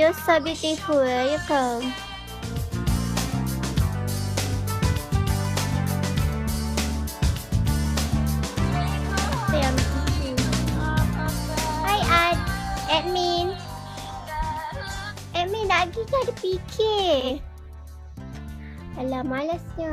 You're so beautiful, you come. Hi admin. Admin lagi ke ada fikir? Alah malasnya.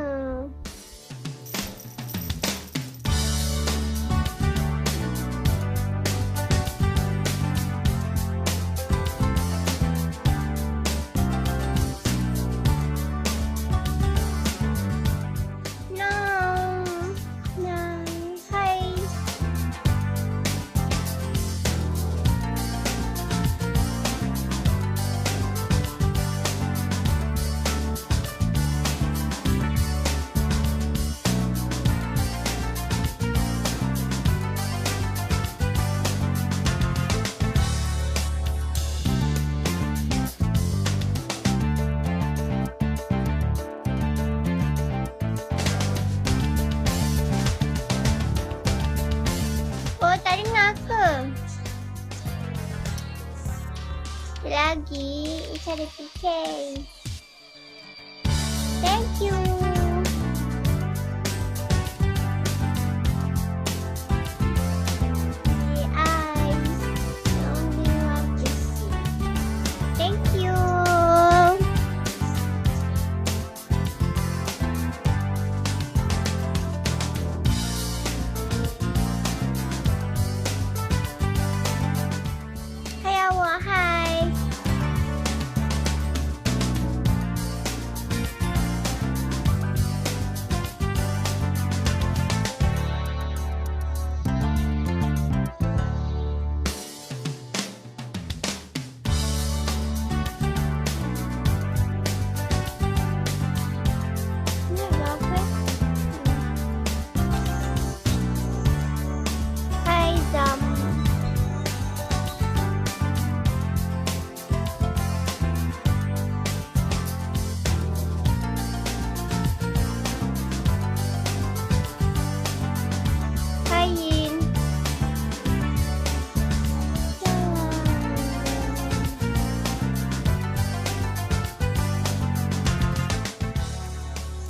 Lagi Icha ada PK. Thank you. Thank you. Hai awak, hai.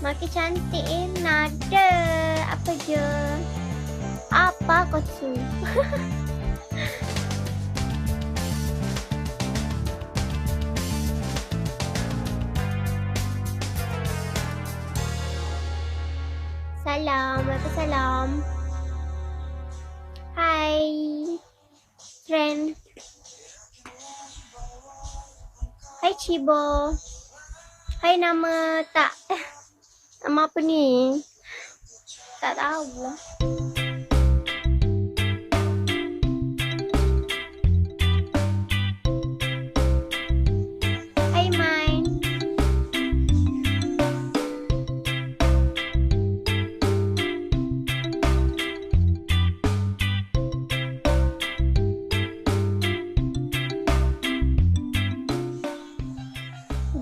Makin cantik nada. Apa je? Apa kau tu? Salam, waalaikumsalam. Hai, friend. Hai Cibo. Hai nama tak. Nama apa ni? Tak tahu lah. Hai Mai.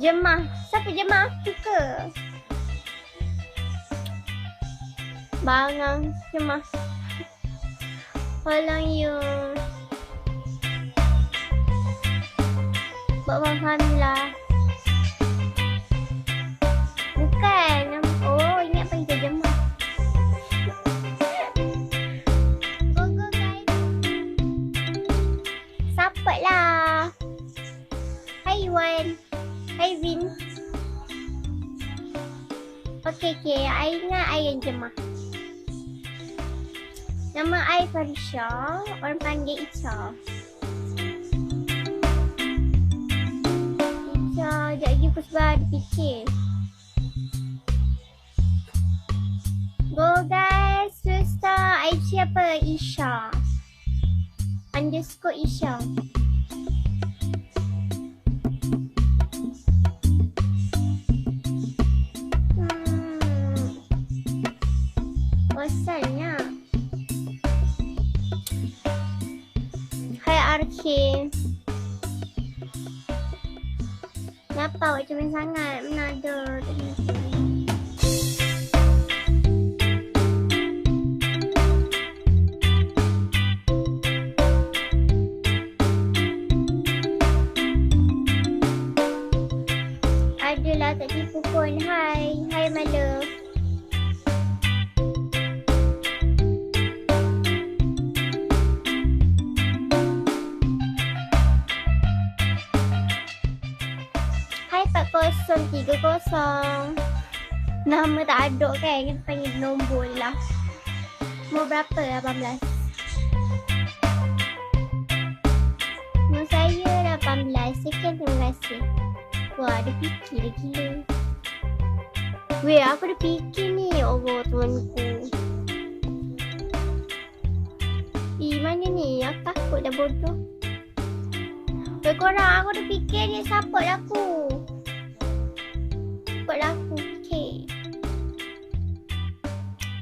Jemah. Siapa jemah aku ke? Bangang cuma How you Buat faham lah. Bukan. Oh ingat panggil jemah. Go go guys. Support lah. Hai Wan. Hai Vin. Okay, I ingat I yang jemah. Nama I Farisha, orang panggil Icha. Icha, sekejap lagi pukul 11 ada fikir. Go guys, susah. IG apa? Isha _ Isha. Bosannya. Hai RK. Kenapa awak cemen sangat? Mana ada. aku pun. Hai. Hai my love. Hai 4030. Nama tak ada kan? Kita panggil nombor lah. Umur berapa? 18. Umur saya 18. Sekian, terima kasih. Wah, ada fikir dah gila. Weh, aku ada fikir ni. Allah, tuanku. Mana ni? Aku takut dah bodoh. Weh, korang, aku ada fikir ni. Support aku. Support aku. Okay.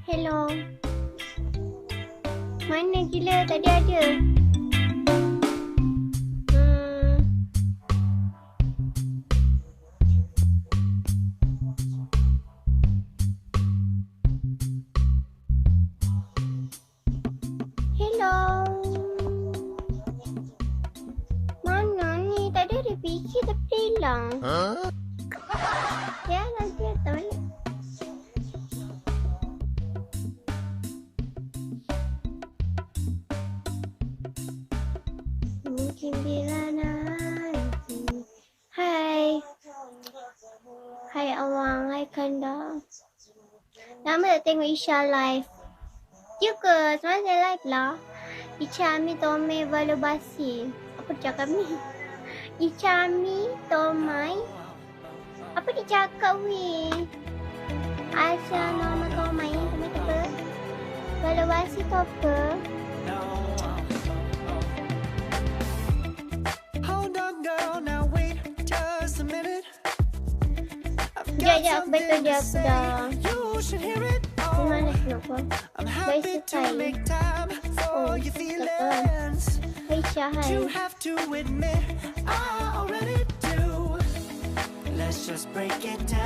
Hello. Mana gila? Tadi ada. Hello. Mana ni? Tadi ada fikir tapi hilang. Ya, nanti datang balik. Mungkin bila nanti. Hai. Hai Awang, hai Kanda. Lama tak tengok Icha live. Ya ke? Semalam saya live lah. Icha Ami Tomai Valobasi. Apa dia cakap ni? Icha Ami Tomai. Apa dia cakap weh? Asal nama Tomai. Tomai tu apa? Valobasi tu apa? Sekejap, aku betul dia aku dah. Di mana nak kau? Guys, sekali. Oh, sekejap. Hai Syah, hai.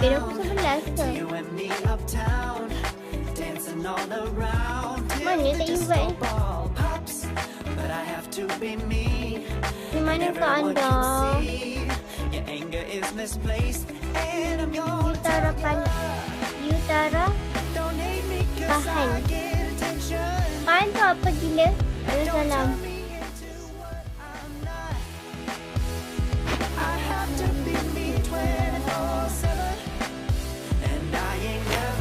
Beda pukul 11 ke? Mana tak invite ni? Di mana kau anda? Yutara Tahan. Tahan tu apa gila? Salam.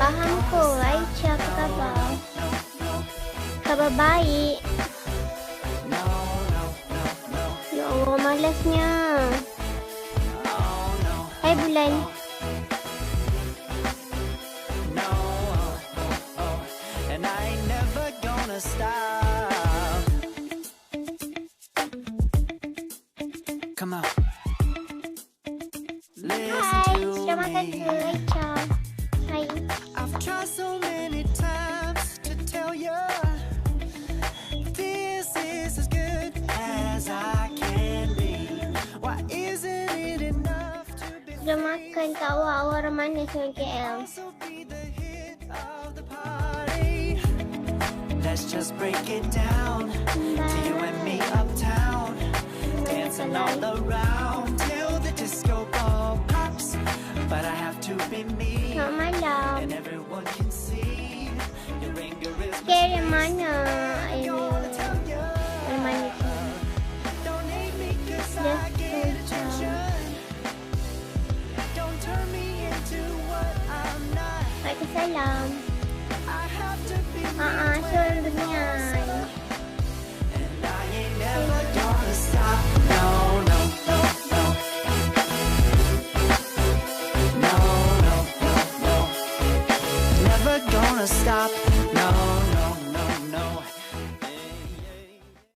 Faham ko, Aicha, apa khabar? Khabar baik. Ya Allah, malasnya. Hai bulan. Hai, sudah makan ke Aicha? Hai. I've tried so many times to tell you this is as good as I can be. Why isn't it enough to be? Sudah makan tak awak? Awak orang mana seorang KL? Let's just break it down to you and me uptown, dancing all around till the disco ball pops. But I have to be me, and everyone can see your anger is misplaced. Mana? Mana tu? Don't hate me 'cause I get attention. Don't turn me into what I'm not. Waalaikumsalam. Suara dengar. And I ain't never gonna stop. No, no, no, no. No, no, no, no. Never gonna stop.